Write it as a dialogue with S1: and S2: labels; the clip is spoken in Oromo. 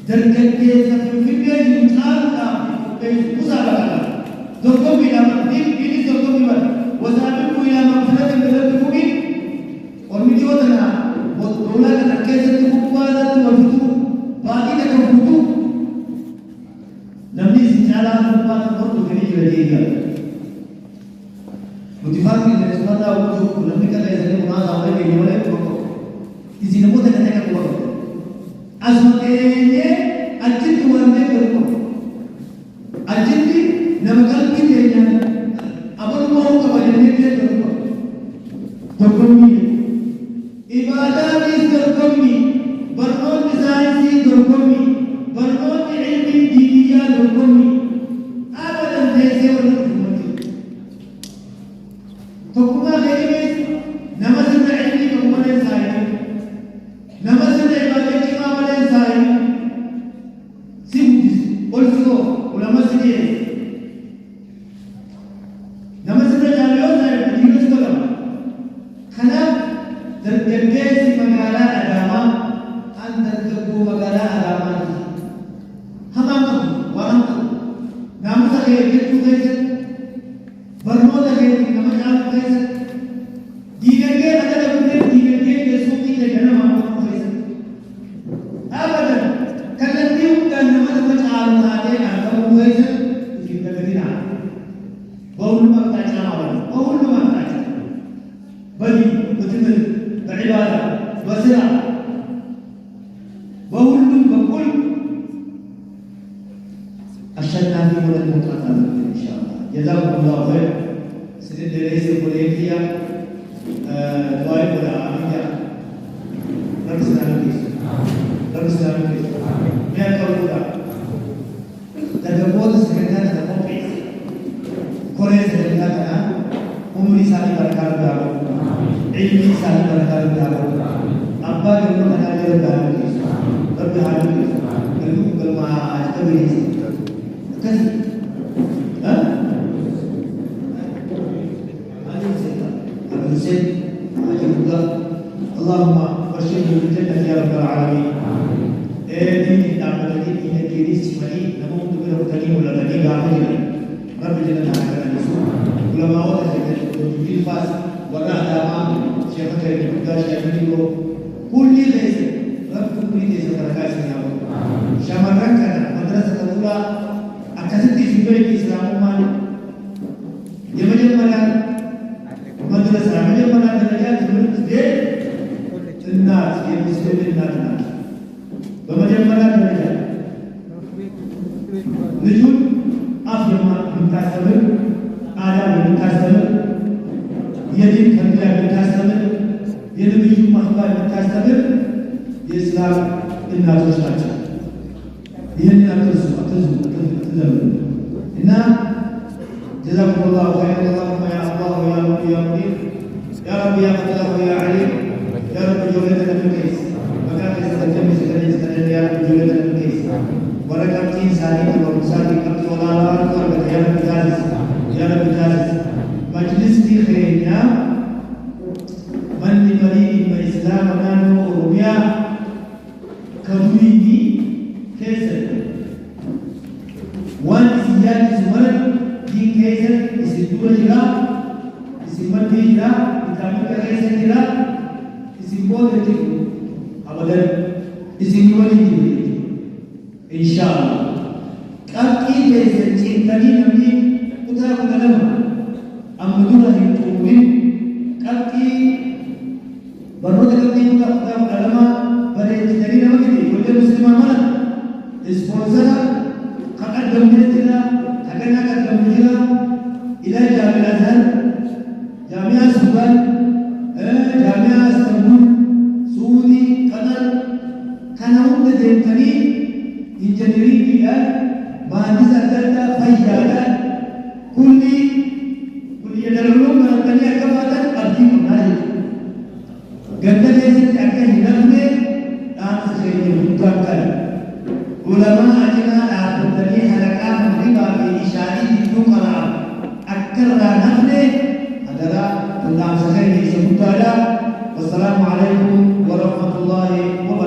S1: dargaggeessa finfinnee jiru caalaa musaabaqa dorgommii lama dhiirri dorgommii bara wasaabin guyyaa maqsadata biratti fuudhi ormiti watana doolaa kana keessatti kubbaadatti walfituu baaqii takka fuutuu namni isin caalaa kubbaa takka dhufanii jira deegaa nuti fakkii keessumataa hojjetu namni kana isanii kunaasa hawlee keenya malee tokko isin namoota kana akka kubbaa asmateenye achitti warreen dorgomu achitti nama qalbii keenya abaluma qaba jennee dorgommii ibaadaanis dorgommii barnoonni saayinsii dorgommii barnoonni ilmii diiniyyaa dorgommii abadan teessee warra dorgommii tokkummaa keetiinis nama sirna ilmii qabu malee saayinsii nama sirna ibaadee cimaa malee saayinsii also ulama sendiri nama sudah jami'an saya berdiri sekolah karena terganggu si magala agama antar kebu magala agama hamam warang nama saya itu guys bermula dari nama jalan guys diganggu ada dalam diganggu besok kita jangan mampu guys abadan karena dia bukan nama macam ada atau guys kita kena baul makta camal baul makta bagi betul beribadah basira baul bakul asyadna fi mulal mutaqal insyaallah jazakumullah khair sedih dari sebuah dia doa pada amin Rabbi selalu ya kalau terdapat sekedar terdapat Korea sekedar karena umur sali berkar berapa, ilmu sali berkar berapa, apa yang kita ada berapa, berapa itu kalau kita beri kan, Allahumma wasyhadu bi jannati ya rabbal alamin. Ini dapat ini kiri simali namun untuk bertani mula tadi gak ada Rabbi jangan ada itu ulama orang yang berjual fas warna agama siapa yang berjual siapa itu kulli desa Rabbi kulli desa terkasih nama syamaran kana madrasah terula akasih disubai Islam umat yang mana madrasah yang mana derajat sebelum dia الناس يمسكون الناس بمجمع درجة نجوم أفضل مكاسبة آداب مكاسبة يدين كمية مكاسبة يدين نجوم محبة مكاسبة الإسلام الناس وشاجة يدين أتزم إن جزاكم الله خيرا اللهم يا الله يا رب يا مدير يا رب يا قدر يا عليم يا رب جولتنا بالكيس وكان يستجمع سكرين يا رب جولتنا بالكيس وركبتي سالي ومسالي كبت ولا وركبت يا رب جالس يا رب جالس مجلس في خيرنا من لمريد بإسلام ونانو أوروبيا كبويني كيسر وان سياد سمرد دين كيسر اسدور جرا اسمد جرا إتامل كيسر جرا Simbol itu abadan simbol itu insyaallah kaki desa cinta ni nabi putra dalam amadullah itu kaki baru kaki putra dalam pada jadi nama ini boleh muslimah mana sponsor kakak domestika kakak domestika ila Jami'ah Azhar Jami'ah Suban Jami'ah Istanbul Saudi Qatar kana hunda deemtanii injineeringiidhaan maandisa adda addaa fayyaadhaan kulliya dararuu baratanii akka baatan abdii qabnaa jechuudha. Ganda keessatti akka hin hafne dhaamsa keenya guddaa kana علماء جنا أخذني هلكا مغربا في إشاري الفقراء أكرر نفله هذا تنام سخير سبحانه. والسلام عليكم ورحمة الله وبركاته.